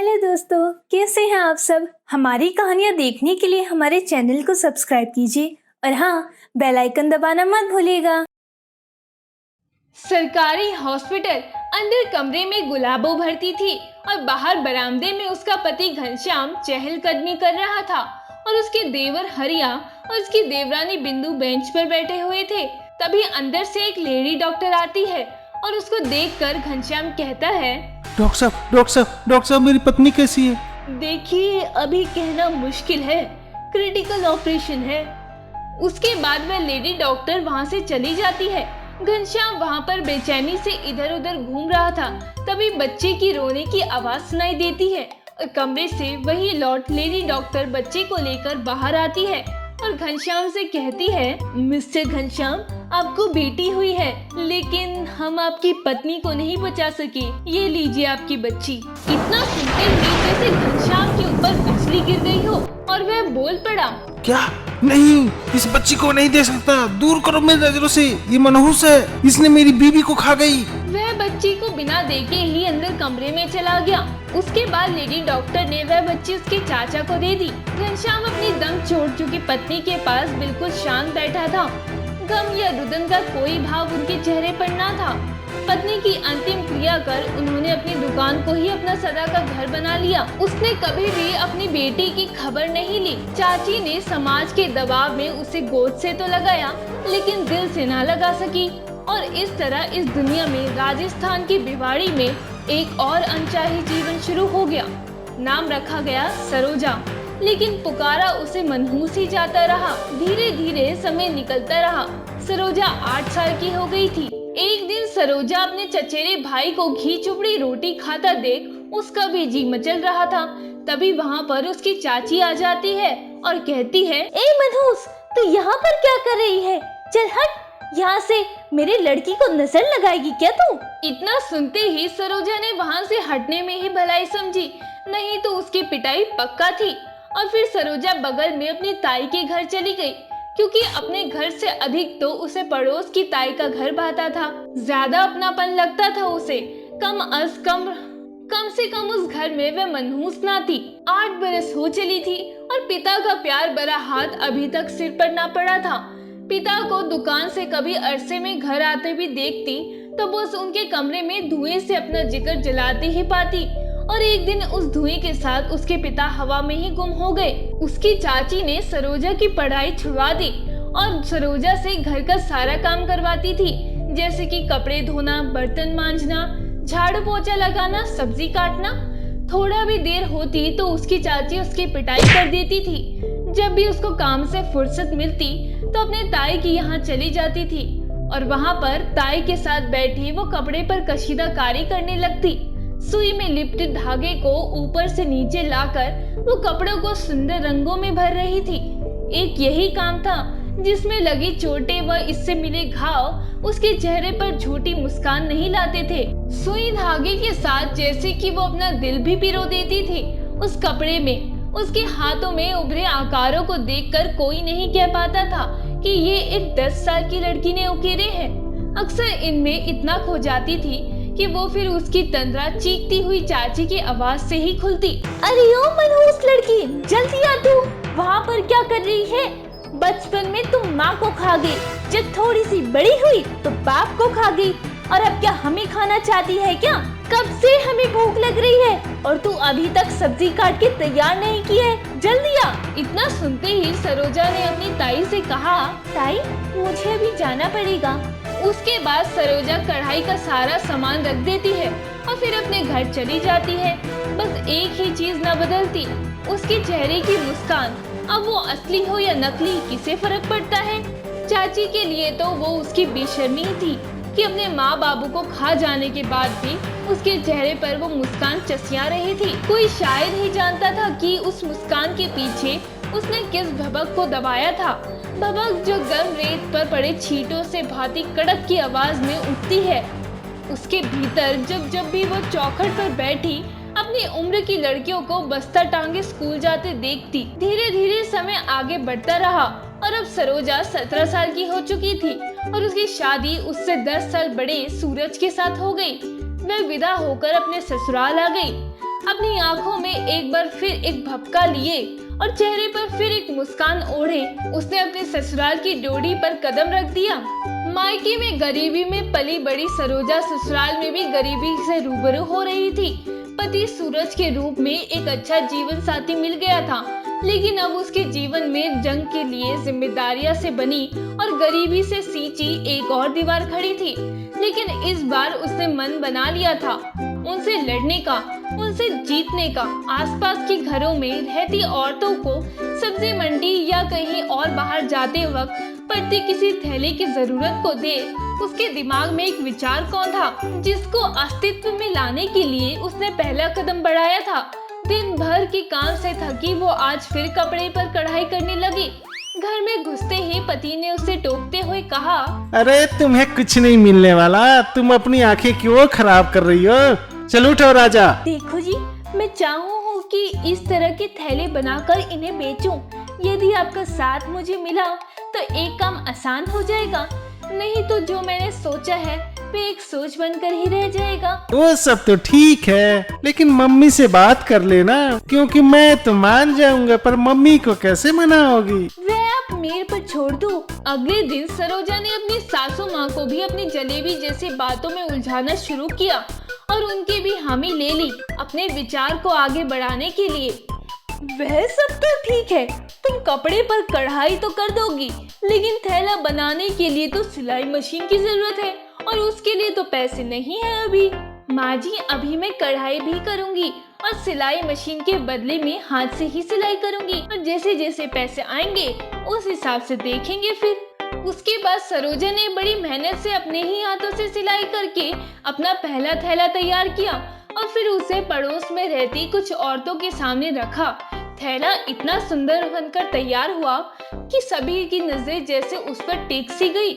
Hello दोस्तों, कैसे हैं आप सब। हमारी कहानियाँ देखने के लिए हमारे चैनल को सब्सक्राइब कीजिए और हाँ, बेल आइकन दबाना मत भूलिएगा। सरकारी हॉस्पिटल अंदर कमरे में गुलाबो भरती थी और बाहर बरामदे में उसका पति घनश्याम चहलकदमी कर रहा था और उसके देवर हरिया और उसकी देवरानी बिंदु बेंच पर बैठे हुए थे। तभी अंदर से एक लेडी डॉक्टर आती है और उसको देखकर घनश्याम कहता है, डॉक्टर साहब मेरी पत्नी कैसी है? देखिए, अभी कहना मुश्किल है, क्रिटिकल ऑपरेशन है। उसके बाद वह लेडी डॉक्टर वहाँ से चली जाती है। घनश्याम वहाँ पर बेचैनी से इधर उधर घूम रहा था। तभी बच्चे की रोने की आवाज सुनाई देती है और कमरे से वही लौट लेडी डॉक्टर बच्चे को लेकर बाहर आती है और घनश्याम से कहती है, मिस्टर घनश्याम, आपको बेटी हुई है, लेकिन हम आपकी पत्नी को नहीं बचा सके। ये लीजिए आपकी बच्ची। इतना सुनते ही जैसे घनश्याम के ऊपर बिजली गिर गई हो और वह बोल पड़ा, क्या? नहीं, इस बच्ची को नहीं दे सकता, दूर करो मेरी नजरों से, ये मनहूस है, इसने मेरी बीवी को खा गई। वह बच्ची को बिना देखे ही अंदर कमरे में चला गया। उसके बाद लेडी डॉक्टर ने वह बच्ची उसके चाचा को दे दी। घनश्याम अपनी दम छोड़ चुकी पत्नी के पास बिल्कुल शांत बैठा था। गम या रुदन का कोई भाव उनके चेहरे पर ना था। पत्नी की अंतिम क्रिया कर उन्होंने अपनी दुकान को ही अपना सदा का घर बना लिया। उसने कभी भी अपनी बेटी की खबर नहीं ली। चाची ने समाज के दबाव में उसे गोद से तो लगाया, लेकिन दिल से ना लगा सकी और इस तरह इस दुनिया में राजस्थान की भिवाड़ी में एक और अनचाही जीवन शुरू हो गया। नाम रखा गया सरोजा, लेकिन पुकारा उसे मनहूस ही जाता रहा। धीरे धीरे समय निकलता रहा। सरोजा 8 साल की हो गई थी। एक दिन सरोजा अपने चचेरे भाई को घी चुपड़ी रोटी खाता देख उसका भी जी मचल रहा था। तभी वहाँ पर उसकी चाची आ जाती है और कहती है, ए मनहूस, तू यहाँ पर क्या कर रही है? चल हट यहाँ से, मेरे लड़की को नजर लगाएगी क्या तू? इतना सुनते ही सरोजा ने वहाँ से हटने में ही भलाई समझी, नहीं तो उसकी पिटाई पक्का थी। और फिर सरोजा बगल में अपनी ताई के घर चली गई, क्योंकि अपने घर से अधिक तो उसे पड़ोस की ताई का घर भाता था। ज्यादा अपनापन लगता था उसे। कम से कम उस घर में वह मनहूस ना थी। 8 बरस हो चली थी और पिता का प्यार भरा हाथ अभी तक सिर पर ना पड़ा था। पिता को दुकान से कभी अरसे में घर आते भी देखती तो बस उनके कमरे में धुएं से अपना जिगर जलाते ही पाती। और एक दिन उस धुएं के साथ उसके पिता हवा में ही गुम हो गए। उसकी चाची ने सरोजा की पढ़ाई छुड़वा दी और सरोजा से घर का सारा काम करवाती थी, जैसे कि कपड़े धोना, बर्तन मांजना, झाड़ू पोछा लगाना, सब्जी काटना। थोड़ा भी देर होती तो उसकी चाची उसकी पिटाई कर देती थी। जब भी उसको काम से फुर्सत मिलती तो अपने ताई की यहाँ चली जाती थी और वहाँ पर ताई के साथ बैठी वो कपड़े पर कशीदाकारी करने लगती। सुई में लिपटे धागे को ऊपर से नीचे लाकर वो कपड़ों को सुंदर रंगों में भर रही थी। एक यही काम था जिसमें लगी चोटें व इससे मिले घाव उसके चेहरे पर झूठी मुस्कान नहीं लाते थे। सुई धागे के साथ जैसे कि वो अपना दिल भी पिरो देती थी उस कपड़े में। उसके हाथों में उभरे आकारों को देखकर कोई नहीं कह पाता था कि ये एक 10 साल की लड़की ने उकेरे हैं। अक्सर इनमें इतना खो जाती थी कि वो फिर उसकी तंद्रा चीखती हुई चाची की आवाज से ही खुलती। अरे ओ मनहूस लड़की, जल्दी आ तू। वहाँ पर क्या कर रही है? बचपन में तुम माँ को खा गई, जब थोड़ी सी बड़ी हुई तो बाप को खा गई, और अब क्या हमें खाना चाहती है क्या? कब से हमें भूख लग रही है और तू अभी तक सब्जी काट के तैयार नहीं की है, जल्दी आ। इतना सुनते ही सरोजा ने अपनी ताई से कहा, ताई, मुझे अभी जाना पड़ेगा। उसके बाद सरोजा कढ़ाई का सारा सामान रख देती है और फिर अपने घर चली जाती है। बस एक ही चीज न बदलती, उसके चेहरे की मुस्कान। अब वो असली हो या नकली, किसे फर्क पड़ता है? चाची के लिए तो वो उसकी बेशर्मी थी कि अपने माँ बाबू को खा जाने के बाद भी उसके चेहरे पर वो मुस्कान चसिया रही थी। कोई शायद ही जानता था कि उस मुस्कान के पीछे उसने किस भभक को दबाया था। भभक जो गर्म रेत पर पड़े छींटों से भांति कड़क की आवाज में उठती है। उसके भीतर जब भी वो चौखट पर बैठी अपनी उम्र की लड़कियों को बस्ता टांगे स्कूल जाते देखती। धीरे धीरे समय आगे बढ़ता रहा और अब सरोजा 17 साल की हो चुकी थी और उसकी शादी उससे 10 साल बड़े सूरज के साथ हो गई। वह विदा होकर अपने ससुराल आ गई। अपनी आंखों में एक बार फिर एक भपका लिए और चेहरे पर फिर एक मुस्कान ओढ़े उसने अपने ससुराल की ड्योढ़ी पर कदम रख दिया। मायके में गरीबी में पली बड़ी सरोजा ससुराल में भी गरीबी से रूबरू हो रही थी। पति सूरज के रूप में एक अच्छा जीवन साथी मिल गया था, लेकिन अब उसके जीवन में जंग के लिए जिम्मेदारियां से बनी और गरीबी से सींची एक और दीवार खड़ी थी। लेकिन इस बार उसने मन बना लिया था उनसे लड़ने का, उनसे जीतने का। आसपास के घरों में रहती औरतों को सब्जी मंडी या कहीं और बाहर जाते वक्त पड़ती किसी थैले की जरूरत को देख उसके दिमाग में एक विचार कौन था जिसको अस्तित्व में लाने के लिए उसने पहला कदम बढ़ाया था। दिन भर के काम से थकी वो आज फिर कपड़े पर कढ़ाई करने लगी। घर में घुसते ही पति ने उसे टोकते हुए कहा, अरे तुम्हें कुछ नहीं मिलने वाला, तुम अपनी आंखें क्यों खराब कर रही हो? चलो उठो राजा। देखो जी, मैं चाहूँ कि इस तरह के थैले बनाकर इन्हें बेचूं। यदि आपका साथ मुझे मिला तो एक काम आसान हो जाएगा, नहीं तो जो मैंने सोचा है वे एक सोच बनकर ही रह जाएगा। वो सब तो ठीक है, लेकिन मम्मी से बात कर लेना, क्योंकि मैं तो मान जाऊंगा, पर मम्मी को कैसे मनाओगी? वह आप मेरे पर छोड़ दो। अगले दिन सरोजा ने अपनी सासू माँ को भी अपनी जलेबी जैसी बातों में उलझाना शुरू किया और उनकी भी हामी ले ली अपने विचार को आगे बढ़ाने के लिए। वह सब तो ठीक है, तुम कपड़े पर कढ़ाई तो कर दोगी, लेकिन थैला बनाने के लिए तो सिलाई मशीन की जरूरत है और उसके लिए तो पैसे नहीं है अभी। माँ जी, अभी मैं कढ़ाई भी करूँगी और सिलाई मशीन के बदले में हाथ से ही सिलाई करूँगी और जैसे जैसे पैसे आएंगे उस हिसाब से देखेंगे फिर। उसके बाद सरोजा ने बड़ी मेहनत से अपने ही हाथों से सिलाई करके अपना पहला थैला तैयार किया और फिर उसे पड़ोस में रहती कुछ औरतों के सामने रखा। थैला इतना सुंदर बनकर तैयार हुआ कि सभी की नजरें जैसे उस पर टेक सी गई।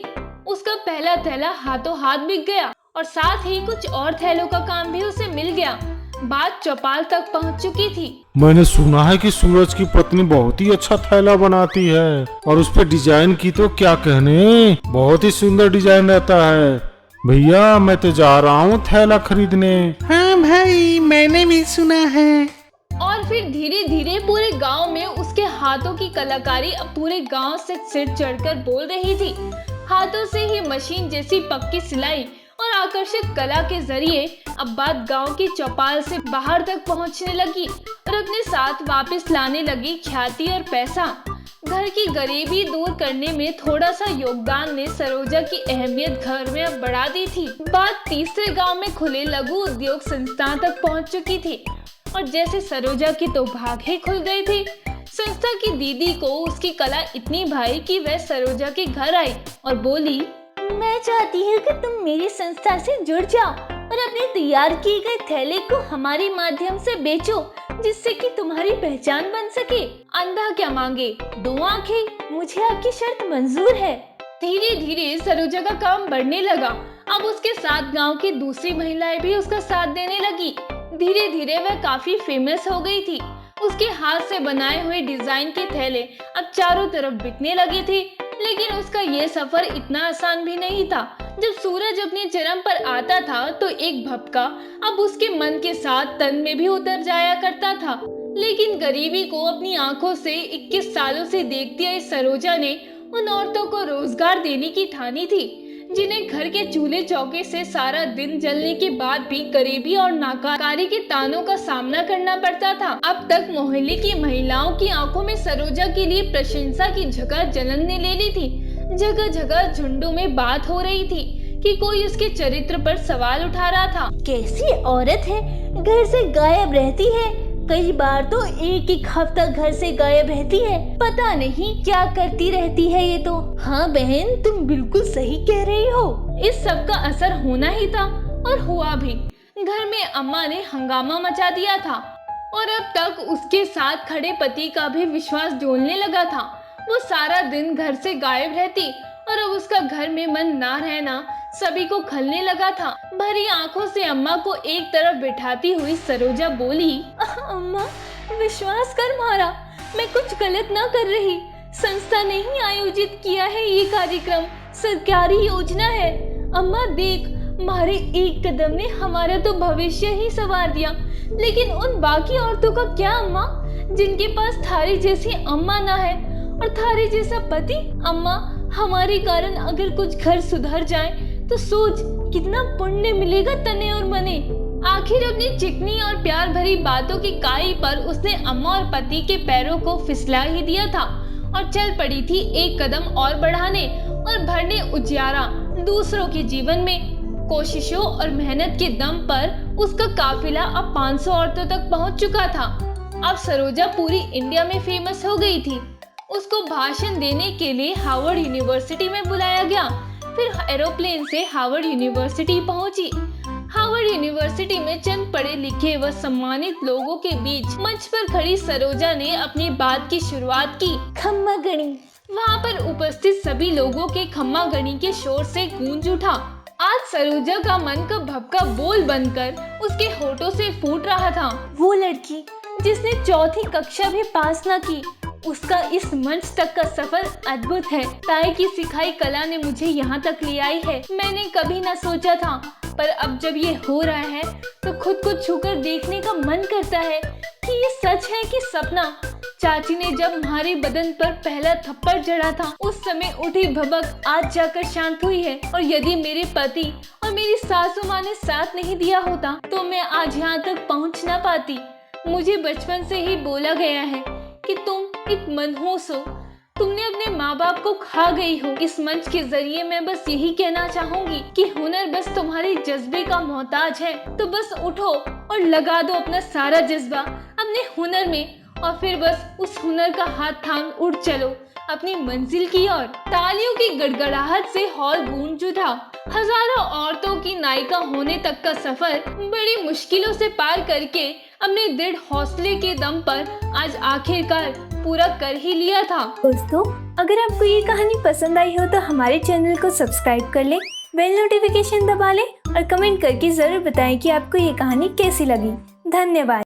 उसका पहला थैला हाथों हाथ बिक गया और साथ ही कुछ और थैलों का काम भी उसे मिल गया। बात चौपाल तक पहुंच चुकी थी। मैंने सुना है कि सूरज की पत्नी बहुत ही अच्छा थैला बनाती है और उस पर डिजाइन की तो क्या कहने, बहुत ही सुंदर डिजाइन रहता है। भैया मैं तो जा रहा हूँ थैला खरीदने। हाँ भाई, मैंने भी सुना है। और फिर धीरे धीरे पूरे गांव में उसके हाथों की कलाकारी अब पूरे गांव से सिर चढ़कर बोल रही थी। हाथों से ही मशीन जैसी पक्की सिलाई और आकर्षक कला के जरिए अब बात गांव की चौपाल से बाहर तक पहुंचने लगी और अपने साथ वापस लाने लगी ख्याति और पैसा। घर की गरीबी दूर करने में थोड़ा सा योगदान ने सरोजा की अहमियत घर में अब बढ़ा दी थी। बात तीसरे गांव में खुले लघु उद्योग संस्थान तक पहुंच चुकी थी और जैसे सरोजा की तो भाग ही खुल गई थी। संस्था की दीदी को उसकी कला इतनी भाई कि वह सरोजा के घर आई और बोली, मैं चाहती हूँ कि तुम मेरी संस्था से जुड़ जाओ और अपने तैयार किए गए थैले को हमारे माध्यम से बेचो, जिससे कि तुम्हारी पहचान बन सके। अंधा क्या मांगे, दो आंखें। मुझे आपकी शर्त मंजूर है। धीरे धीरे सरोजा का काम बढ़ने लगा। अब उसके साथ गांव की दूसरी महिलाएं भी उसका साथ देने लगी। धीरे धीरे वह काफी फेमस हो गई थी। उसके हाथ से बनाए हुए डिजाइन के थैले अब चारों तरफ बिकने लगे थे। लेकिन उसका ये सफर इतना आसान भी नहीं था। जब सूरज अपने चरम पर आता था तो एक भपका अब उसके मन के साथ तन में भी उतर जाया करता था। लेकिन गरीबी को अपनी आंखों से 21 सालों से देखती आई सरोजा ने उन औरतों को रोजगार देने की ठानी थी, जिन्हें घर के चूल्हे चौके से सारा दिन जलने के बाद भी गरीबी और नाकारी के तानों का सामना करना पड़ता था। अब तक मोहल्ले की महिलाओं की आंखों में सरोजा के लिए प्रशंसा की जगह जलन ने ले ली थी। जगह जगह झुंडों में बात हो रही थी कि कोई उसके चरित्र पर सवाल उठा रहा था। कैसी औरत है, घर से गायब रहती है, कई बार तो एक हफ्ता घर से गायब रहती है, पता नहीं क्या करती रहती है ये तो। हाँ बहन, तुम बिल्कुल सही कह रही हो। इस सब का असर होना ही था और हुआ भी। घर में अम्मा ने हंगामा मचा दिया था और अब तक उसके साथ खड़े पति का भी विश्वास डोलने लगा था। वो सारा दिन घर से गायब रहती और अब उसका घर में मन ना रहना सभी को खलने लगा था। भरी आंखों से अम्मा को एक तरफ बिठाती हुई सरोजा बोली, अम्मा विश्वास कर मारा, मैं कुछ गलत ना कर रही। संस्था ने ही आयोजित किया है ये कार्यक्रम, सरकारी योजना है। अम्मा देख, हमारे एक कदम ने हमारा तो भविष्य ही संवार दिया, लेकिन उन बाकी औरतों का क्या अम्मा, जिनके पास थारी जैसी अम्मा ना है और थारी जैसा पति? अम्मा, हमारे कारण अगर कुछ घर सुधर जाए तो सोच कितना पुण्य मिलेगा तने और मने। आखिर अपनी चिकनी और प्यार भरी बातों की काई पर उसने अम्मा और पति के पैरों को फिसला ही दिया था और चल पड़ी थी एक कदम और बढ़ाने और भरने उजियारा दूसरों के जीवन में। कोशिशों और मेहनत के दम पर उसका काफिला अब 500 औरतों तक पहुंच चुका था। अब सरोजा पूरी इंडिया में फेमस हो गई थी। उसको भाषण देने के लिए हार्वर्ड यूनिवर्सिटी में बुलाया गया। फिर एरोप्लेन से हार्वर्ड यूनिवर्सिटी पहुंची। हार्वर्ड यूनिवर्सिटी में चंद पढ़े लिखे व सम्मानित लोगों के बीच मंच पर खड़ी सरोजा ने अपनी बात की शुरुआत की। खम्मा गणी। वहाँ पर उपस्थित सभी लोगों के खम्मा गणी के शोर से गूंज उठा। आज सरोजा का मन का भपका बोल बनकर उसके होठों से फूट रहा था। वो लड़की जिसने 4th कक्षा भी पास ना की, उसका इस मंच तक का सफर अद्भुत है। ताई की सिखाई कला ने मुझे यहाँ तक ले आई है। मैंने कभी ना सोचा था, पर अब जब ये हो रहा है तो खुद को छूकर देखने का मन करता है कि ये सच है कि सपना। चाची ने जब हमारे बदन पर पहला थप्पड़ जड़ा था, उस समय उठी भबक आज जाकर शांत हुई है। और यदि मेरे पति और मेरी सासू माँ ने साथ नहीं दिया होता तो मैं आज यहाँ तक पहुँच ना पाती। मुझे बचपन से ही बोला गया है कि तुम एक मनहूस हो, तुमने अपने माँ बाप को खा गई हो। इस मंच के जरिए मैं बस यही कहना चाहूंगी कि हुनर बस तुम्हारे जज्बे का मोहताज है, तो बस उठो और लगा दो अपना सारा जज्बा अपने हुनर में और फिर बस उस हुनर का हाथ थाम उड़ चलो अपनी मंजिल की ओर। तालियों की गड़गड़ाहट से हॉल गूंज उठा। हजारों औरतों की नायिका होने तक का सफर बड़ी मुश्किलों से पार करके अपने दृढ़ हौसले के दम पर आज आखिरकार पूरा कर ही लिया था। दोस्तों, अगर आपको ये कहानी पसंद आई हो तो हमारे चैनल को सब्सक्राइब कर लें, बेल नोटिफिकेशन दबा लें और कमेंट करके जरूर बताएं कि आपको ये कहानी कैसी लगी। धन्यवाद।